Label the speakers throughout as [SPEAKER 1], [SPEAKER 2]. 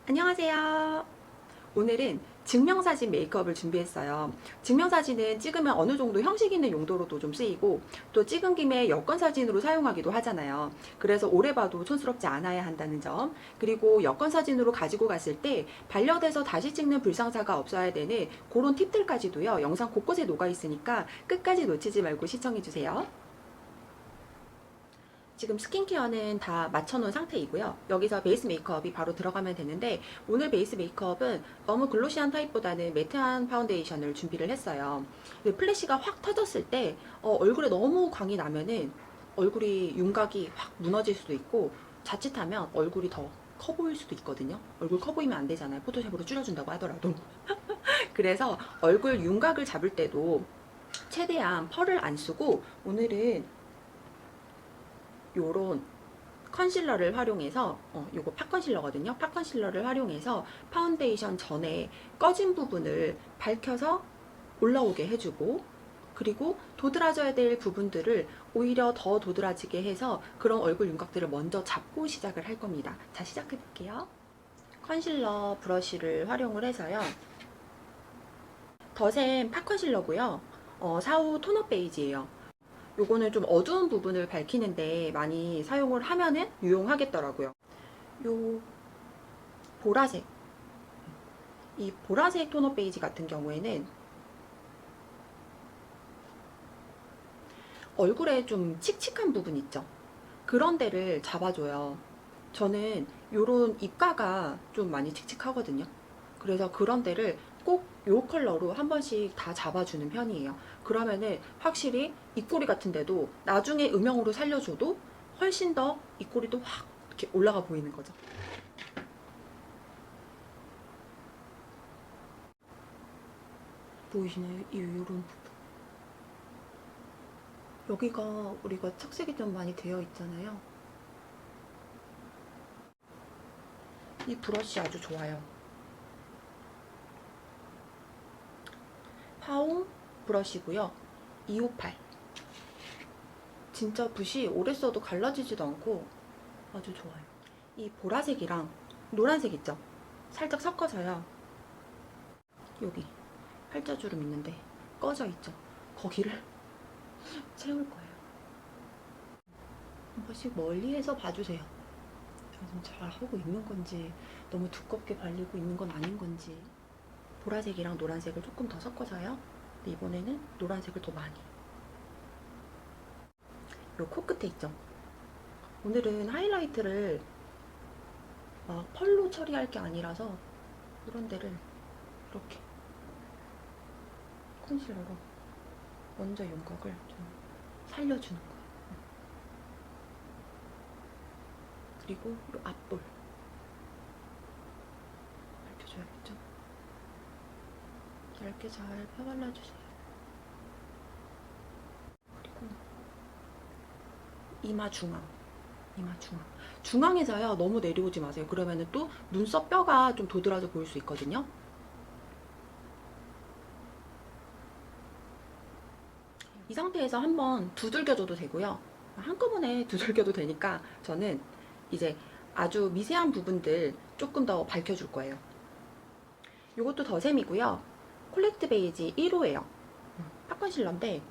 [SPEAKER 1] 안녕하세요. 오늘은 증명사진 메이크업을 준비했어요. 증명사진은 찍으면 어느 정도 형식 있는 용도로도 좀 쓰이고 또 찍은 김에 여권사진으로 사용하기도 하잖아요. 그래서 오래 봐도 촌스럽지 않아야 한다는 점, 그리고 여권사진으로 가지고 갔을 때 반려돼서 다시 찍는 불상사가 없어야 되는 그런 팁들까지도요, 영상 곳곳에 녹아 있으니까 끝까지 놓치지 말고 시청해주세요. 지금 스킨케어는 다 맞춰놓은 상태이고요. 여기서 베이스 메이크업이 바로 들어가면 되는데, 오늘 베이스 메이크업은 너무 글로시한 타입보다는 매트한 파운데이션을 준비를 했어요. 플래시가 확 터졌을 때 얼굴에 너무 광이 나면은 얼굴이 윤곽이 확 무너질 수도 있고, 자칫하면 얼굴이 더 커 보일 수도 있거든요. 얼굴 커 보이면 안 되잖아요, 포토샵으로 줄여준다고 하더라도. 그래서 얼굴 윤곽을 잡을 때도 최대한 펄을 안 쓰고, 오늘은 요런 컨실러를 활용해서, 요거 팥컨실러거든요. 팥컨실러를 활용해서 파운데이션 전에 꺼진 부분을 밝혀서 올라오게 해주고, 그리고 도드라져야 될 부분들을 오히려 더 도드라지게 해서 그런 얼굴 윤곽들을 먼저 잡고 시작을 할 겁니다. 자, 시작해 볼게요. 컨실러 브러쉬를 활용을 해서요. 더샘 팥컨실러고요. 4호 톤업 베이지예요. 요거는 좀 어두운 부분을 밝히는데 많이 사용을 하면은 유용하겠더라고요. 요 보라색, 이 보라색 톤업 베이지 같은 경우에는 얼굴에 좀 칙칙한 부분 있죠? 그런 데를 잡아줘요. 저는 요런 입가가 좀 많이 칙칙하거든요. 그래서 그런 데를 꼭 요 컬러로 한 번씩 다 잡아주는 편이에요. 그러면은 확실히 입꼬리 같은 데도 나중에 음영으로 살려줘도 훨씬 더 입꼬리도 확 이렇게 올라가 보이는 거죠. 보이시나요? 요런 부분. 여기가 우리가 착색이 좀 많이 되어 있잖아요. 이 브러쉬 아주 좋아요. 파옹 브러쉬고요. 258. 진짜 붓이 오래 써도 갈라지지도 않고 아주 좋아요. 이 보라색이랑 노란색 있죠? 살짝 섞어서요. 여기 팔자주름 있는데 꺼져 있죠? 거기를 채울 거예요. 한 번씩 멀리해서 봐주세요. 제가 좀 잘하고 있는 건지, 너무 두껍게 발리고 있는 건 아닌 건지. 보라색이랑 노란색을 조금 더 섞어서요. 근데 이번에는 노란색을 더 많이. 요 코끝에 있죠? 오늘은 하이라이트를 막 펄로 처리할 게 아니라서 이런 데를 이렇게 컨실러로 먼저 윤곽을 좀 살려주는 거예요. 그리고 이 앞볼 밝혀줘야겠죠? 얇게 잘 펴발라주세요. 그리고 이마 중앙, 중앙에서요 너무 내려오지 마세요. 그러면은 또 눈썹 뼈가 좀 도드라져 보일 수 있거든요. 이 상태에서 한번 두들겨줘도 되고요. 한꺼번에 두들겨도 되니까 저는 이제 아주 미세한 부분들 조금 더 밝혀줄 거예요. 이것도 더샘이고요. 콜렉트 베이지 1호예요. 팝컨실러인데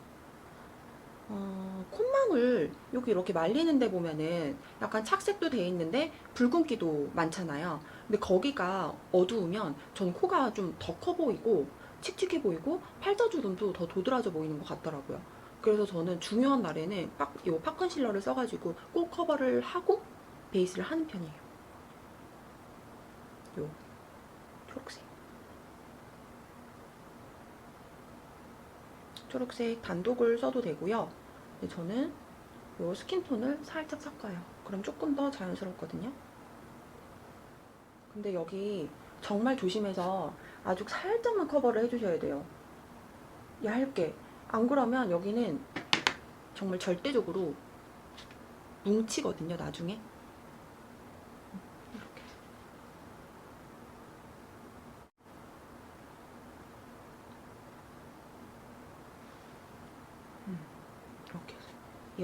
[SPEAKER 1] 콧망울 여기 이렇게 말리는데 보면은 약간 착색도 돼 있는데 붉은기도 많잖아요. 근데 거기가 어두우면 전 코가 좀 더 커 보이고 칙칙해 보이고 팔자주름도 더 도드라져 보이는 것 같더라고요. 그래서 저는 중요한 날에는 이 팝컨실러를 써가지고 꼭 커버를 하고 베이스를 하는 편이에요. 요 초록색 단독을 써도 되고요. 근데 저는 요 스킨톤을 살짝 섞어요. 그럼 조금 더 자연스럽거든요. 근데 여기 정말 조심해서 아주 살짝만 커버를 해주셔야 돼요. 얇게. 안 그러면 여기는 정말 절대적으로 뭉치거든요, 나중에. 이렇게.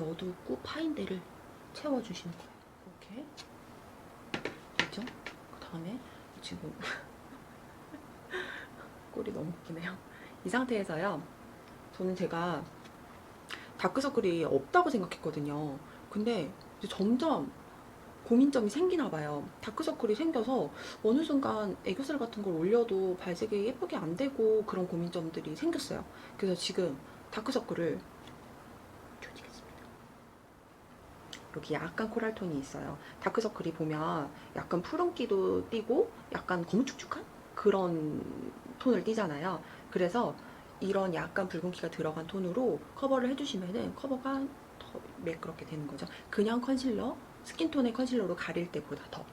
[SPEAKER 1] 이 어둡고 파인 데를 채워주시는 거예요. 이렇게 됐죠? 그 다음에 지금 꼴이 너무 웃기네요. 이 상태에서요, 저는 제가 다크서클이 없다고 생각했거든요. 근데 이제 점점 고민점이 생기나 봐요. 다크서클이 생겨서 어느 순간 애교살 같은 걸 올려도 발색이 예쁘게 안 되고 그런 고민점들이 생겼어요. 그래서 지금 다크서클을 켜지겠습니다. 여기 약간 코랄톤이 있어요. 다크서클이 보면 약간 푸른기도 띠고 약간 거무축축한 그런 톤을 띠잖아요. 그래서 이런 약간 붉은기가 들어간 톤으로 커버를 해주시면은 커버가 더 매끄럽게 되는 거죠. 그냥 컨실러, 스킨톤의 컨실러로 가릴 때보다 더.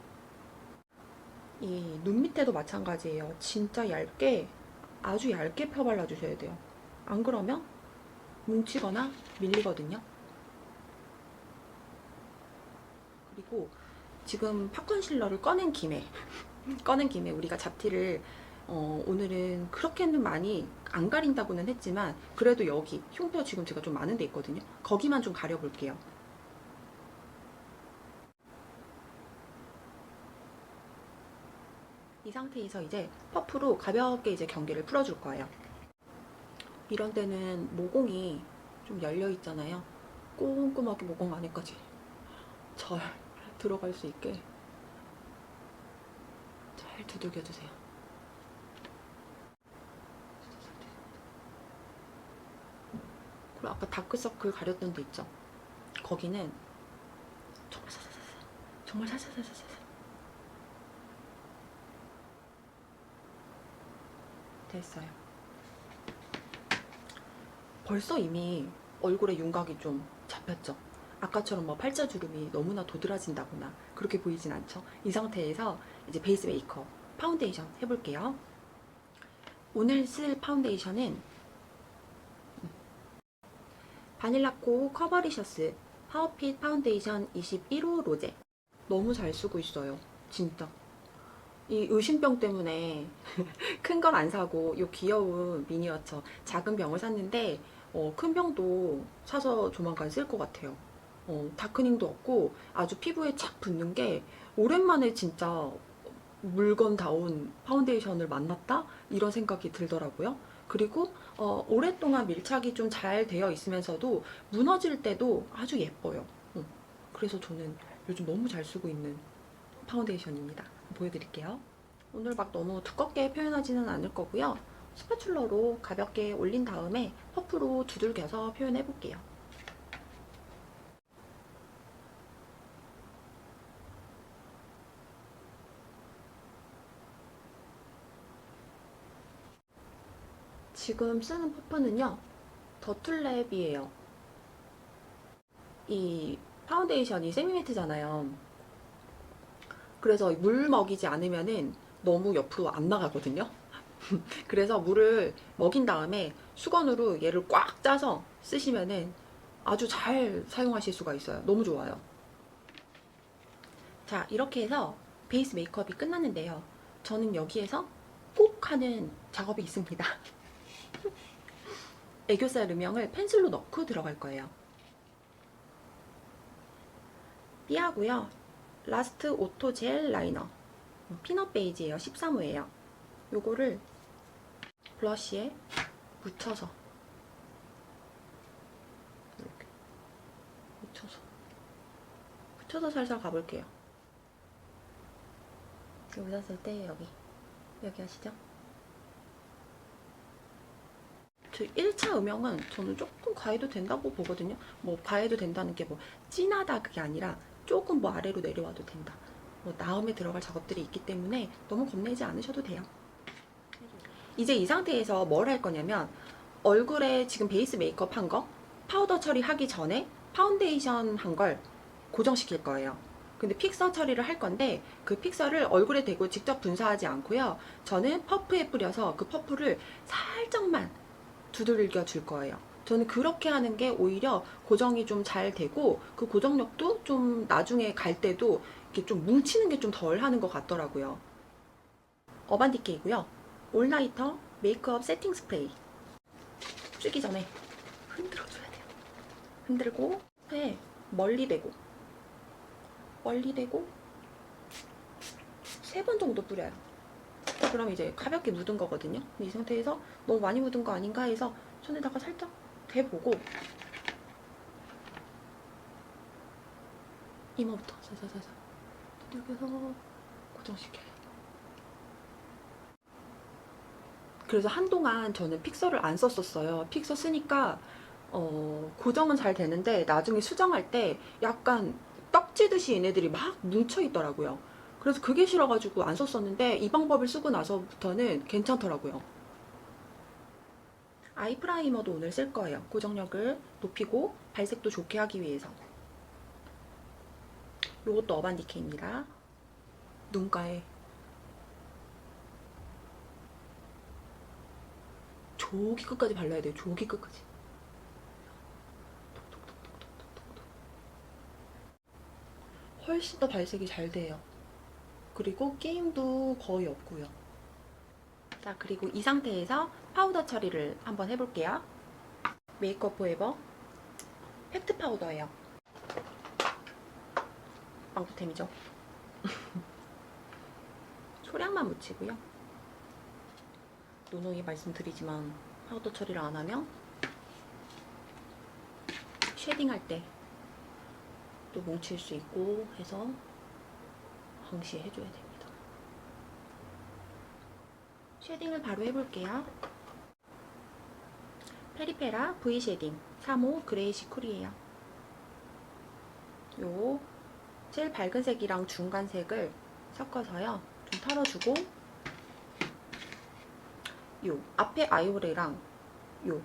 [SPEAKER 1] 이 눈 밑에도 마찬가지예요. 진짜 얇게, 아주 얇게 펴 발라주셔야 돼요. 안 그러면 뭉치거나 밀리거든요. 그리고 지금 팝 컨실러를 꺼낸 김에 우리가 잡티를 오늘은 그렇게는 많이 안 가린다고는 했지만 그래도 여기 흉터 지금 제가 좀 많은 데 있거든요. 거기만 좀 가려볼게요. 이 상태에서 이제 퍼프로 가볍게 이제 경계를 풀어줄 거예요. 이런 데는 모공이 좀 열려 있잖아요. 꼼꼼하게 모공 안에까지 잘 들어갈 수 있게 잘 두들겨주세요. 그리고 아까 다크서클 가렸던 데 있죠? 거기는 정말 사사사사, 정말 사사사사사. 됐어요. 벌써 이미 얼굴에 윤곽이 좀 잡혔죠? 아까처럼 뭐 팔자주름이 너무나 도드라진다거나 그렇게 보이진 않죠? 이 상태에서 이제 베이스 메이크업, 파운데이션 해볼게요. 오늘 쓸 파운데이션은 바닐라코 커버리셔스 파워핏 파운데이션 21호 로제. 너무 잘 쓰고 있어요. 진짜. 이 의심병 때문에 큰 건 안 사고 이 귀여운 미니어처 작은 병을 샀는데 큰 병도 사서 조만간 쓸 것 같아요. 다크닝도 없고 아주 피부에 착 붙는 게 오랜만에 진짜 물건다운 파운데이션을 만났다? 이런 생각이 들더라고요. 그리고 오랫동안 밀착이 좀 잘 되어 있으면서도 무너질 때도 아주 예뻐요. 그래서 저는 요즘 너무 잘 쓰고 있는 파운데이션입니다. 보여드릴게요. 오늘 막 너무 두껍게 표현하지는 않을 거고요. 스파츌러로 가볍게 올린 다음에 퍼프로 두들겨서 표현해 볼게요. 지금 쓰는 퍼프는요, 더툴랩이에요. 이 파운데이션이 세미매트잖아요. 그래서 물 먹이지 않으면은 너무 옆으로 안 나가거든요. 그래서 물을 먹인 다음에 수건으로 얘를 꽉 짜서 쓰시면은 아주 잘 사용하실 수가 있어요. 너무 좋아요. 자, 이렇게 해서 베이스 메이크업이 끝났는데요. 저는 여기에서 꼭 하는 작업이 있습니다. 애교살 음영을 펜슬로 넣고 들어갈 거예요. 삐하고요. 라스트 오토 젤 라이너 피넛 베이지예요. 13호예요. 요거를 블러쉬에 묻혀서 이렇게 묻혀서 살살 가볼게요. 묻었을 때 여기 아시죠? 저 1차 음영은 저는 조금 과해도 된다고 보거든요. 뭐 과해도 된다는 게 뭐 진하다 그게 아니라 조금 뭐 아래로 내려와도 된다. 뭐 다음에 들어갈 작업들이 있기 때문에 너무 겁내지 않으셔도 돼요. 이제 이 상태에서 뭘 할 거냐면 얼굴에 지금 베이스 메이크업 한 거 파우더 처리하기 전에 파운데이션 한 걸 고정시킬 거예요. 근데 픽서 처리를 할 건데 그 픽서를 얼굴에 대고 직접 분사하지 않고요. 저는 퍼프에 뿌려서 그 퍼프를 살짝만 두들겨 줄 거예요. 저는 그렇게 하는 게 오히려 고정이 좀 잘 되고 그 고정력도 좀 나중에 갈 때도 이렇게 좀 뭉치는 게 좀 덜 하는 것 같더라고요. 어반디케이고요. 올나이터 메이크업 세팅 스프레이. 쓰기 전에 흔들어줘야 돼요. 흔들고 네, 멀리 대고 3번 정도 뿌려요. 그럼 이제 가볍게 묻은 거거든요. 이 상태에서 너무 많이 묻은 거 아닌가 해서 손에다가 살짝 대보고 이마부터 사사사사 두들겨서 고정시켜요. 그래서 한동안 저는 픽서를 안 썼었어요. 픽서 쓰니까 고정은 잘 되는데 나중에 수정할 때 약간 떡지듯이 얘네들이 막 뭉쳐 있더라고요. 그래서 그게 싫어가지고 안 썼었는데 이 방법을 쓰고 나서부터는 괜찮더라고요. 아이 프라이머도 오늘 쓸 거예요. 고정력을 높이고 발색도 좋게 하기 위해서. 이것도 어반디케입니다. 눈가에 조기 끝까지 발라야 돼요. 조기 끝까지. 훨씬 더 발색이 잘 돼요. 그리고 끼임도 거의 없고요. 자, 그리고 이 상태에서 파우더 처리를 한번 해볼게요. 메이크업 포에버 팩트 파우더예요. 망토템이죠. 소량만 묻히고요. 노노이 말씀드리지만 파우더 처리를 안 하면 쉐딩할 때 또 뭉칠 수 있고 해서 항시 해줘야 됩니다. 쉐딩을 바로 해볼게요. 페리페라 V 쉐딩 3호 그레이시 쿨이에요. 요 제일 밝은 색이랑 중간 색을 섞어서요. 좀 털어주고 요 앞에 아이홀이랑 요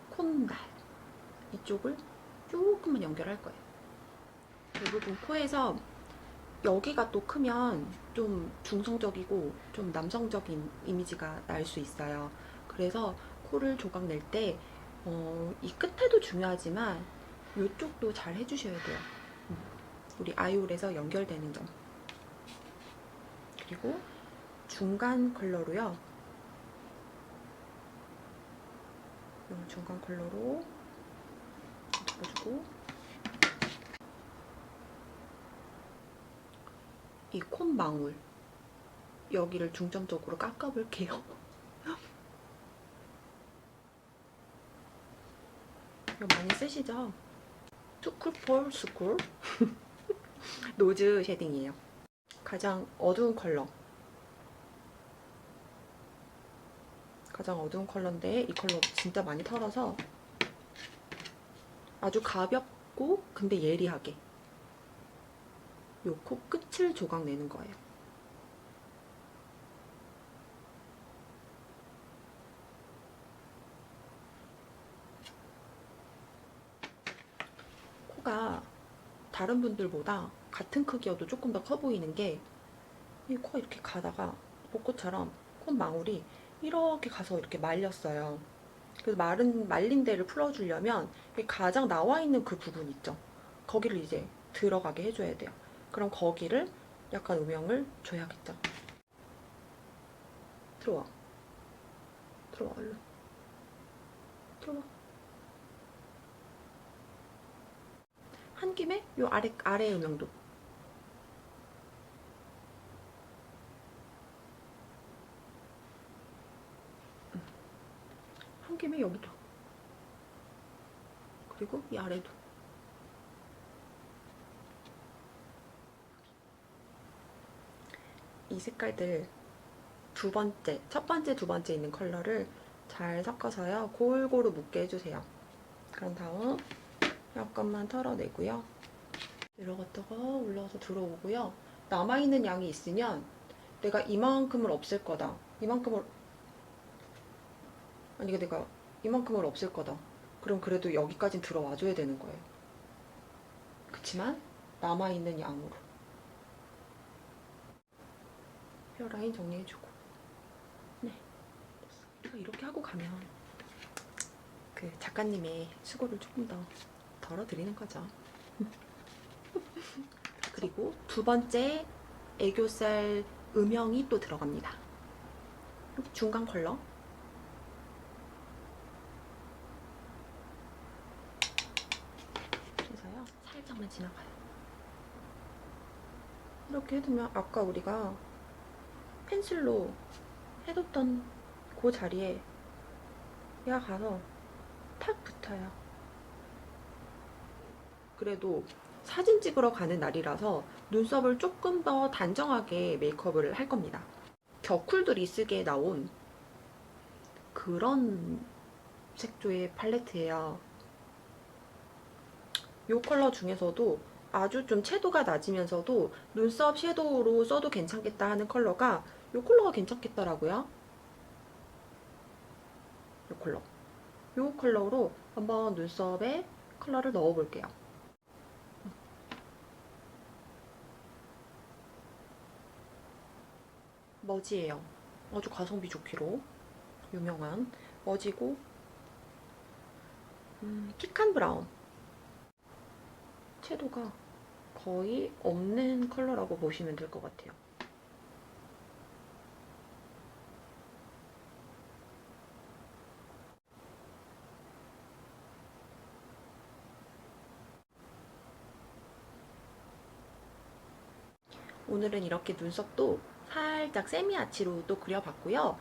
[SPEAKER 1] 콧날 이쪽을 조금만 연결할 거예요. 대부분 코에서 여기가 또 크면 좀 중성적이고 좀 남성적인 이미지가 날 수 있어요. 그래서 코를 조각 낼 때 이 끝에도 중요하지만 이쪽도 잘 해주셔야 돼요. 우리 아이홀에서 연결되는 점. 그리고 중간 컬러로요. 이 중간 컬러로 잡아주고 이 콧망울 여기를 중점적으로 깎아볼게요. 이거 많이 쓰시죠? 투쿨폴 스쿨 노즈 쉐딩이에요. 가장 어두운 컬러인데 이 컬러 진짜 많이 털어서 아주 가볍고 근데 예리하게 요 코 끝을 조각 내는 거예요. 코가 다른 분들보다 같은 크기여도 조금 더 커 보이는 게 이 코가 이렇게 가다가 벚꽃처럼 콧망울이 이렇게 가서 이렇게 말렸어요. 그래서 말린 데를 풀어주려면 가장 나와 있는 그 부분 있죠. 거기를 이제 들어가게 해줘야 돼요. 그럼 거기를 약간 음영을 줘야겠죠. 들어와 얼른 들어와. 한 김에 요 아래 음영도 한 김에 여기도 그리고 이 아래도 이 색깔들 첫 번째, 두 번째 있는 컬러를 잘 섞어서요. 골고루 묻게 해주세요. 그런 다음 약간만 털어내고요. 내려갔다가 올라와서 들어오고요. 남아있는 양이 있으면 내가 이만큼을 없앨 거다. 내가 이만큼을 없앨 거다. 그럼 그래도 여기까진 들어와줘야 되는 거예요. 그치만 남아있는 양으로 헤어라인 정리해주고 네, 우리가 이렇게 하고 가면 그 작가님의 수고를 조금 더 덜어드리는 거죠. 그리고 두 번째 애교살 음영이 또 들어갑니다. 중간 컬러 지나가요. 이렇게 해두면 아까 우리가 펜슬로 해뒀던 그 자리에 얘가 가서 탁 붙어요. 그래도 사진 찍으러 가는 날이라서 눈썹을 조금 더 단정하게 메이크업을 할 겁니다. 겨쿨들이 쓰기에 나온 그런 색조의 팔레트예요. 이 컬러 중에서도 아주 좀 채도가 낮으면서도 눈썹 섀도우로 써도 괜찮겠다 하는 컬러가 이 컬러가 괜찮겠더라고요. 이 컬러. 이 컬러로 한번 눈썹에 컬러를 넣어볼게요. 머지예요. 아주 가성비 좋기로 유명한 머지고 피칸 브라운. 채도가 거의 없는 컬러라고 보시면 될 것 같아요. 오늘은 이렇게 눈썹도 살짝 세미 아치로 또 그려봤고요.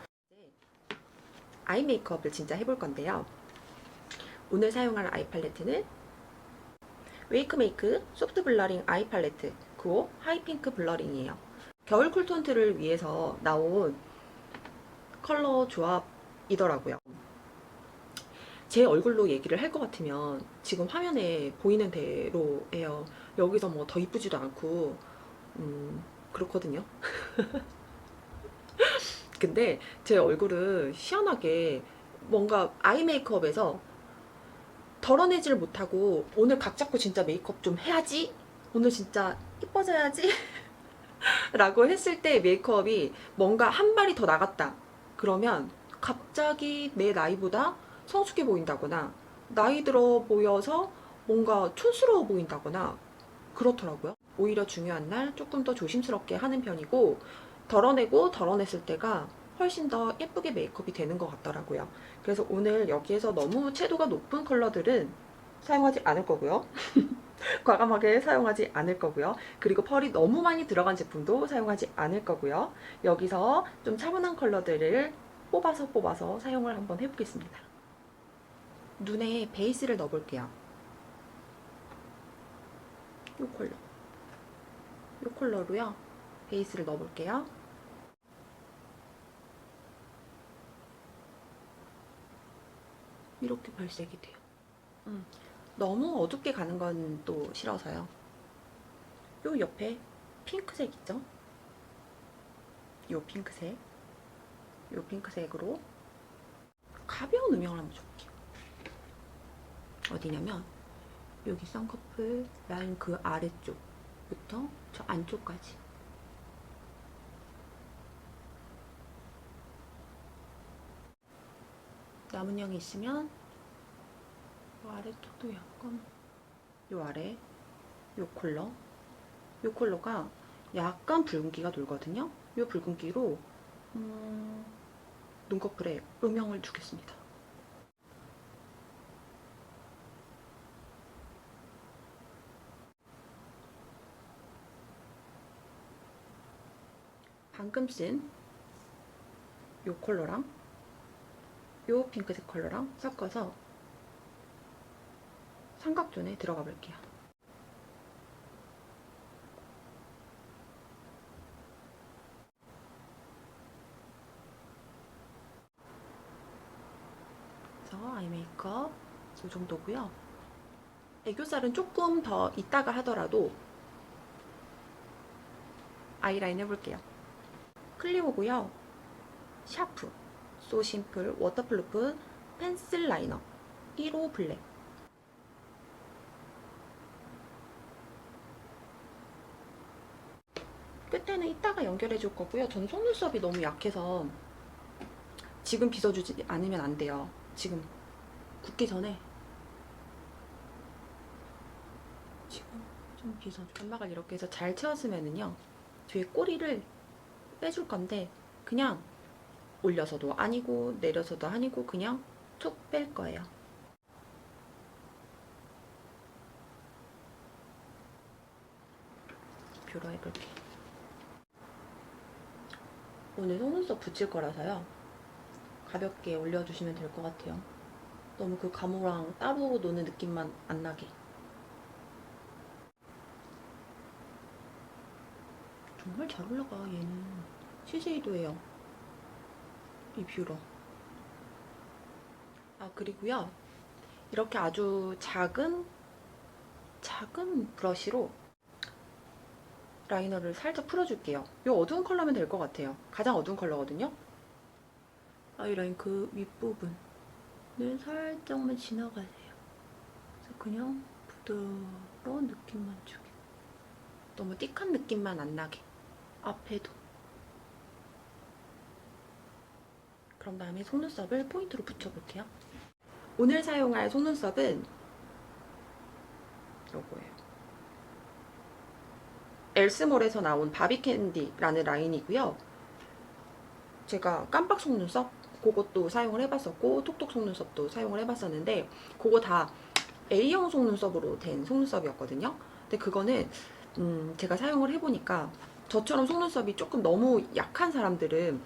[SPEAKER 1] 아이 메이크업을 진짜 해볼 건데요. 오늘 사용할 아이 팔레트는 웨이크메이크 소프트 블러링 아이 팔레트 구호 하이핑크 블러링이에요. 겨울 쿨톤트를 위해서 나온 컬러 조합이더라고요. 제 얼굴로 얘기를 할 것 같으면 지금 화면에 보이는 대로예요. 여기서 뭐 더 이쁘지도 않고 그렇거든요. 근데 제 얼굴은 희한하게 뭔가 아이 메이크업에서 덜어내지를 못하고 오늘 각 잡고 진짜 메이크업 좀 해야지, 오늘 진짜 이뻐져야지 라고 했을 때 메이크업이 뭔가 한 발이 더 나갔다 그러면 갑자기 내 나이보다 성숙해 보인다거나 나이 들어 보여서 뭔가 촌스러워 보인다거나 그렇더라고요. 오히려 중요한 날 조금 더 조심스럽게 하는 편이고 덜어내고 덜어냈을 때가 훨씬 더 예쁘게 메이크업이 되는 것 같더라고요. 그래서 오늘 여기에서 너무 채도가 높은 컬러들은 사용하지 않을 거고요. 과감하게 사용하지 않을 거고요. 그리고 펄이 너무 많이 들어간 제품도 사용하지 않을 거고요. 여기서 좀 차분한 컬러들을 뽑아서 사용을 한번 해보겠습니다. 눈에 베이스를 넣어볼게요. 이 컬러로요. 베이스를 넣어볼게요. 이렇게 발색이 돼요. 너무 어둡게 가는 건 또 싫어서요. 요 옆에 핑크색 있죠? 요 핑크색. 요 핑크색으로 가벼운 음영을 한번 줘볼게요. 어디냐면 여기 쌍꺼풀 라인 그 아래쪽부터 저 안쪽까지. 남은 양이 있으면 요 아래쪽도 약간 요 아래 요 컬러가 약간 붉은기가 돌거든요. 요 붉은기로 눈꺼풀에 음영을 주겠습니다. 방금 쓴 요 컬러랑 요 핑크색 컬러랑 섞어서 삼각존에 들어가 볼게요. 그래서 아이 메이크업 이 정도고요. 애교살은 조금 더 이따가 하더라도 아이라인 해볼게요. 클리오고요. 샤프 소 심플 워터프루프 펜슬 라이너 1호 블랙. 끝에는 이따가 연결해 줄 거고요. 전 속눈썹이 너무 약해서 지금 빗어주지 않으면 안 돼요. 지금 굳기 전에 지금 좀 빗어줘. 점막을 이렇게 해서 잘 채웠으면은요, 뒤에 꼬리를 빼줄 건데 그냥 올려서도 아니고 내려서도 아니고 그냥 툭 뺄 거예요. 뷰러 해볼게. 오늘 속눈썹 붙일 거라서요. 가볍게 올려주시면 될 것 같아요. 너무 그 가모랑 따로 노는 느낌만 안 나게. 정말 잘 올라가 얘는. CJ도예요. 이 뷰러. 아 그리고요. 이렇게 아주 작은 브러쉬로 라이너를 살짝 풀어줄게요. 이 어두운 컬러면 될 것 같아요. 가장 어두운 컬러거든요. 아이라인 그 윗부분을 살짝만 지나가세요. 그래서 그냥 부드러운 느낌만 주게. 너무 띡한 느낌만 안 나게. 앞에도. 그럼 다음에 속눈썹을 포인트로 붙여볼게요. 오늘 사용할 속눈썹은 요거예요. 엘스몰에서 나온 바비캔디라는 라인이고요. 제가 깜빡 속눈썹 그것도 사용을 해봤었고 톡톡 속눈썹도 사용을 해봤었는데 그거 다 A형 속눈썹으로 된 속눈썹이었거든요. 근데 그거는 제가 사용을 해보니까 저처럼 속눈썹이 조금 너무 약한 사람들은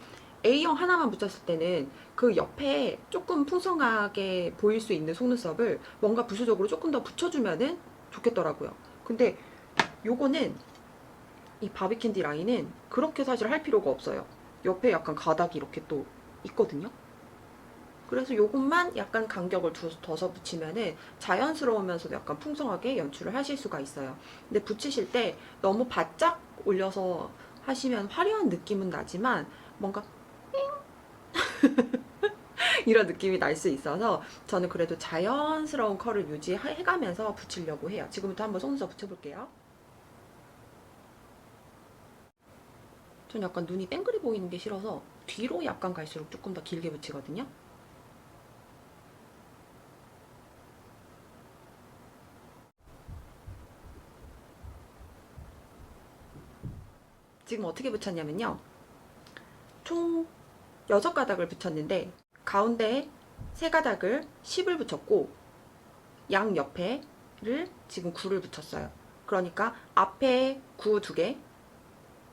[SPEAKER 1] A형 하나만 붙였을 때는 그 옆에 조금 풍성하게 보일 수 있는 속눈썹을 뭔가 부수적으로 조금 더 붙여주면은 좋겠더라고요. 근데 요거는 이 바비캔디 라인은 그렇게 사실 할 필요가 없어요. 옆에 약간 가닥이 이렇게 또 있거든요. 그래서 요것만 약간 간격을 둬서 붙이면은 자연스러우면서도 약간 풍성하게 연출을 하실 수가 있어요. 근데 붙이실 때 너무 바짝 올려서 하시면 화려한 느낌은 나지만 뭔가 이런 느낌이 날 수 있어서 저는 그래도 자연스러운 컬을 유지해가면서 붙이려고 해요. 지금부터 한번 속눈썹 붙여볼게요. 전 약간 눈이 땡그리 보이는 게 싫어서 뒤로 약간 갈수록 조금 더 길게 붙이거든요. 지금 어떻게 붙였냐면요. 총 6가닥을 붙였는데 가운데에 3가닥을 10을 붙였고 양 옆에를 지금 9를 붙였어요. 그러니까 앞에 9 2개,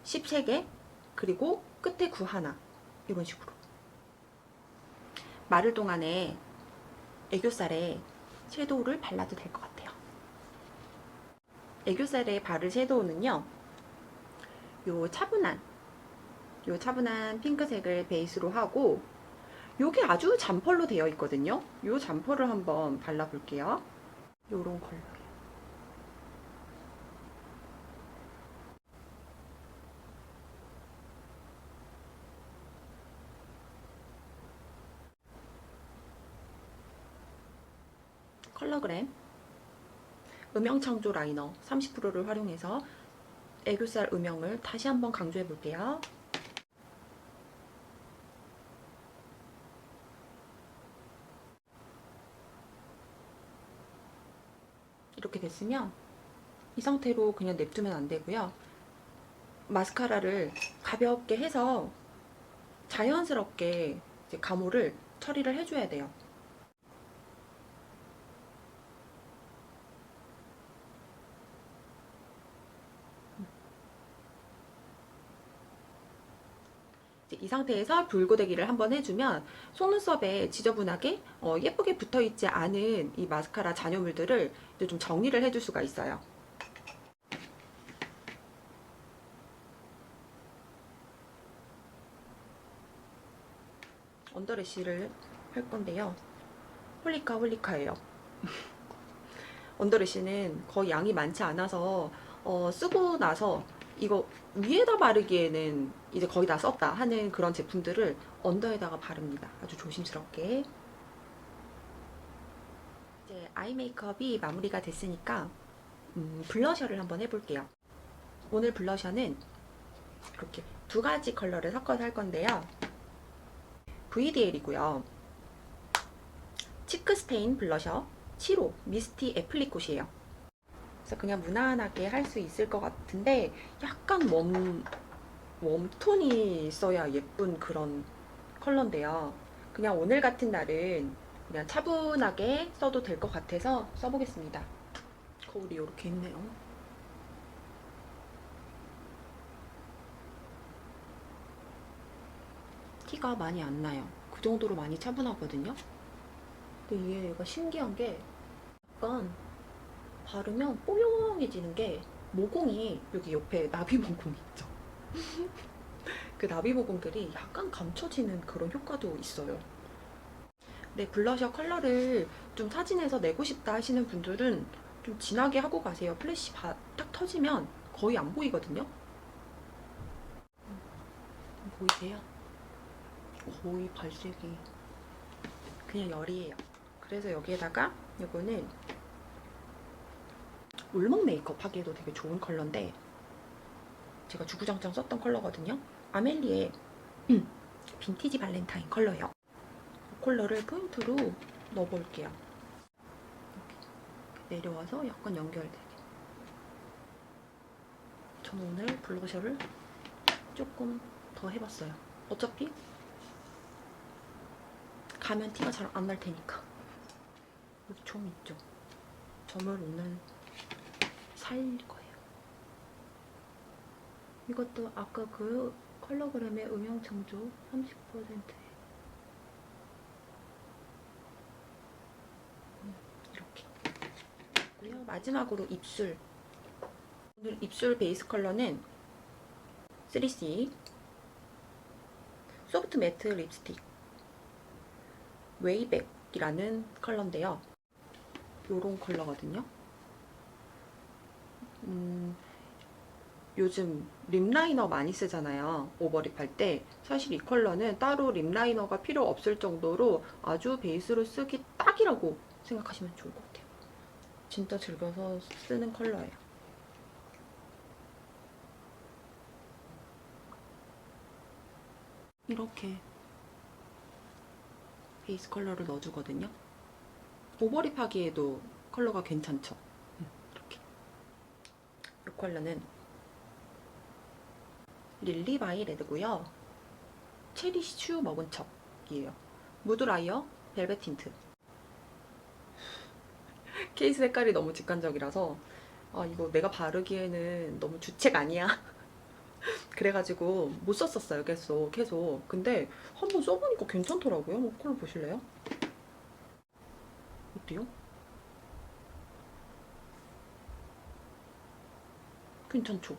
[SPEAKER 1] 13개, 그리고 끝에 9 하나 이런 식으로. 마를 동안에 애교살에 섀도우를 발라도 될 것 같아요. 애교살에 바를 섀도우는요. 요 차분한 핑크색을 베이스로 하고 요게 아주 잔펄로 되어 있거든요. 요 잔펄을 한번 발라볼게요. 요런 컬러. 컬러그램 음영창조 라이너 30%를 활용해서 애교살 음영을 다시 한번 강조해 볼게요. 이렇게 됐으면 이 상태로 그냥 냅두면 안 되고요. 마스카라를 가볍게 해서 자연스럽게 이제 가모를 처리를 해줘야 돼요. 이 상태에서 붉고데기를 한번 해주면 속눈썹에 지저분하게 예쁘게 붙어있지 않은 이 마스카라 잔여물들을 이제 좀 정리를 해줄 수가 있어요. 언더래쉬를 할 건데요. 홀리카예요. 언더래쉬는 거의 양이 많지 않아서 쓰고 나서 이거 위에다 바르기에는 이제 거의 다 썼다 하는 그런 제품들을 언더에다가 바릅니다. 아주 조심스럽게. 이제 아이 메이크업이 마무리가 됐으니까 블러셔를 한번 해볼게요. 오늘 블러셔는 이렇게 2가지 컬러를 섞어서 할 건데요. VDL이고요. 치크스테인 블러셔 7호 미스티 애플리콧이에요. 그래서 그냥 무난하게 할 수 있을 것 같은데 약간 웜톤이 있어야 예쁜 그런 컬러인데요. 그냥 오늘 같은 날은 그냥 차분하게 써도 될 것 같아서 써보겠습니다. 거울이 이렇게 있네요. 티가 많이 안 나요. 그 정도로 많이 차분하거든요. 근데 이게 얘가 신기한 게 약간 바르면 뽀용해지는 게 모공이 여기 옆에 나비 모공 있죠. 그 나비 모공들이 약간 감춰지는 그런 효과도 있어요. 네, 블러셔 컬러를 좀 사진에서 내고 싶다 하시는 분들은 좀 진하게 하고 가세요. 플래시 딱 터지면 거의 안 보이거든요. 보이세요? 거의 발색이 그냥 열이에요. 그래서 여기에다가 이거는 울먹 메이크업 하기에도 되게 좋은 컬러인데 제가 주구장창 썼던 컬러거든요. 아멜리의 빈티지 발렌타인 컬러예요. 이 컬러를 포인트로 넣어볼게요. 이렇게 내려와서 약간 연결되게. 저는 오늘 블러셔를 조금 더 해봤어요. 어차피 가면 티가 잘 안 날 테니까. 여기 점 있죠? 점을 오늘 살릴 거예요. 이것도 아까 그 컬러그램의 음영 창조 30%에 이렇게 있고요. 마지막으로 입술. 오늘 입술 베이스 컬러는 3C 소프트 매트 립스틱 웨이백이라는 컬러인데요. 요런 컬러거든요. 요즘 립라이너 많이 쓰잖아요. 오버립 할 때. 사실 이 컬러는 따로 립라이너가 필요 없을 정도로 아주 베이스로 쓰기 딱이라고 생각하시면 좋을 것 같아요. 진짜 즐겨서 쓰는 컬러예요. 이렇게 베이스 컬러를 넣어주거든요. 오버립 하기에도 컬러가 괜찮죠? 이렇게. 이 컬러는 릴리 바이 레드고요. 체리 슈 먹은 척이에요. 무드 라이어 벨벳 틴트. 케이스 색깔이 너무 직관적이라서 아 이거 내가 바르기에는 너무 주책 아니야? 그래가지고 못 썼었어요. 계속. 근데 한번 써보니까 괜찮더라고요. 한번 컬러 보실래요? 어때요? 괜찮죠?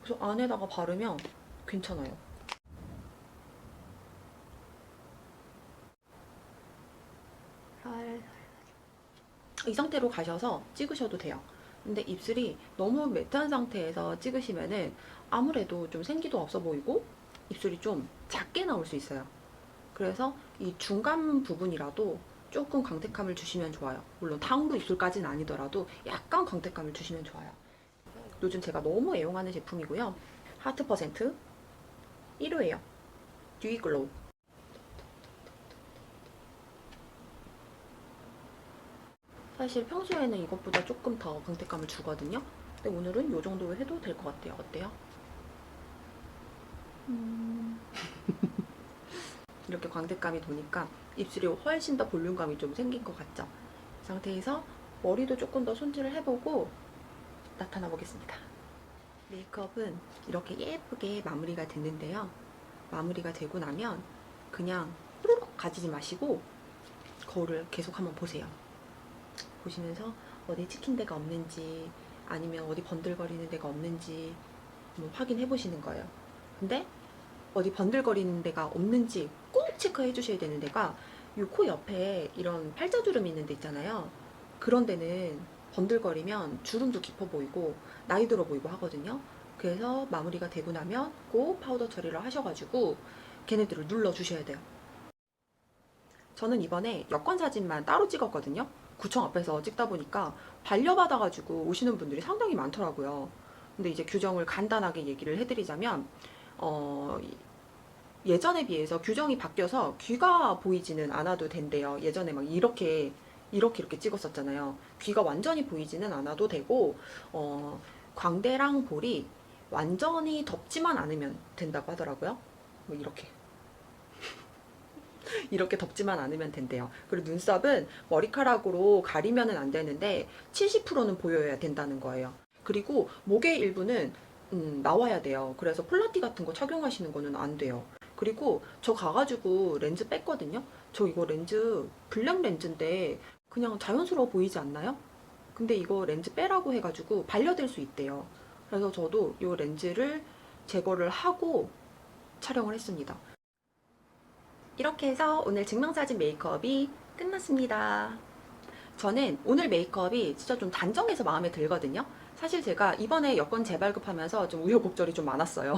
[SPEAKER 1] 그래서 안에다가 바르면 괜찮아요. 이 상태로 가셔서 찍으셔도 돼요. 근데 입술이 너무 매트한 상태에서 찍으시면은 아무래도 좀 생기도 없어 보이고 입술이 좀 작게 나올 수 있어요. 그래서 이 중간 부분이라도 조금 광택감을 주시면 좋아요. 물론 탕후루 입술까지는 아니더라도 약간 광택감을 주시면 좋아요. 요즘 제가 너무 애용하는 제품이고요. 하트 퍼센트 1호예요. 듀이 글로우. 사실 평소에는 이것보다 조금 더 광택감을 주거든요. 근데 오늘은 이 정도 해도 될 것 같아요. 어때요? 이렇게 광택감이 도니까 입술이 훨씬 더 볼륨감이 좀 생긴 것 같죠? 이 상태에서 머리도 조금 더 손질을 해보고 나타나 보겠습니다. 메이크업은 이렇게 예쁘게 마무리가 됐는데요. 마무리가 되고 나면 그냥 후루룩 가지지 마시고 거울을 계속 한번 보세요. 보시면서 어디 찍힌 데가 없는지 아니면 어디 번들거리는 데가 없는지 한번 확인해 보시는 거예요. 근데 어디 번들거리는 데가 없는지 꼭 체크해 주셔야 되는 데가 이 코 옆에 이런 팔자주름 있는 데 있잖아요. 그런 데는 번들거리면 주름도 깊어 보이고 나이 들어 보이고 하거든요. 그래서 마무리가 되고 나면 꼭 파우더 처리를 하셔가지고 걔네들을 눌러 주셔야 돼요. 저는 이번에 여권 사진만 따로 찍었거든요. 구청 앞에서 찍다 보니까 반려받아가지고 오시는 분들이 상당히 많더라고요. 근데 이제 규정을 간단하게 얘기를 해드리자면 예전에 비해서 규정이 바뀌어서 귀가 보이지는 않아도 된대요. 예전에 막 이렇게 찍었었잖아요. 귀가 완전히 보이지는 않아도 되고 광대랑 볼이 완전히 덮지만 않으면 된다고 하더라고요. 뭐 이렇게 덮지만 않으면 된대요. 그리고 눈썹은 머리카락으로 가리면은 안 되는데 70%는 보여야 된다는 거예요. 그리고 목의 일부는 나와야 돼요. 그래서 폴라티 같은 거 착용하시는 거는 안 돼요. 그리고 저 가가지고 렌즈 뺐거든요. 저 이거 렌즈 블랙 렌즈인데 그냥 자연스러워 보이지 않나요? 근데 이거 렌즈 빼라고 해가지고 반려될 수 있대요. 그래서 저도 이 렌즈를 제거를 하고 촬영을 했습니다. 이렇게 해서 오늘 증명사진 메이크업이 끝났습니다. 저는 오늘 메이크업이 진짜 좀 단정해서 마음에 들거든요. 사실 제가 이번에 여권 재발급하면서 좀 우여곡절이 좀 많았어요.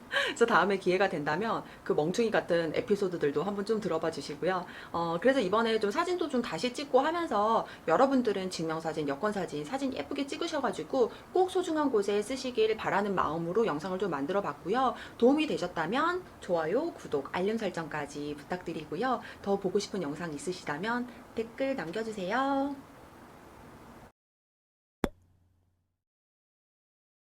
[SPEAKER 1] 그래서 다음에 기회가 된다면 그 멍충이 같은 에피소드들도 한번 좀 들어봐 주시고요. 그래서 이번에 좀 사진도 좀 다시 찍고 하면서 여러분들은 증명사진, 여권사진, 사진 예쁘게 찍으셔가지고 꼭 소중한 곳에 쓰시길 바라는 마음으로 영상을 좀 만들어 봤고요. 도움이 되셨다면 좋아요, 구독, 알림 설정까지 부탁드리고요. 더 보고 싶은 영상 있으시다면 댓글 남겨주세요.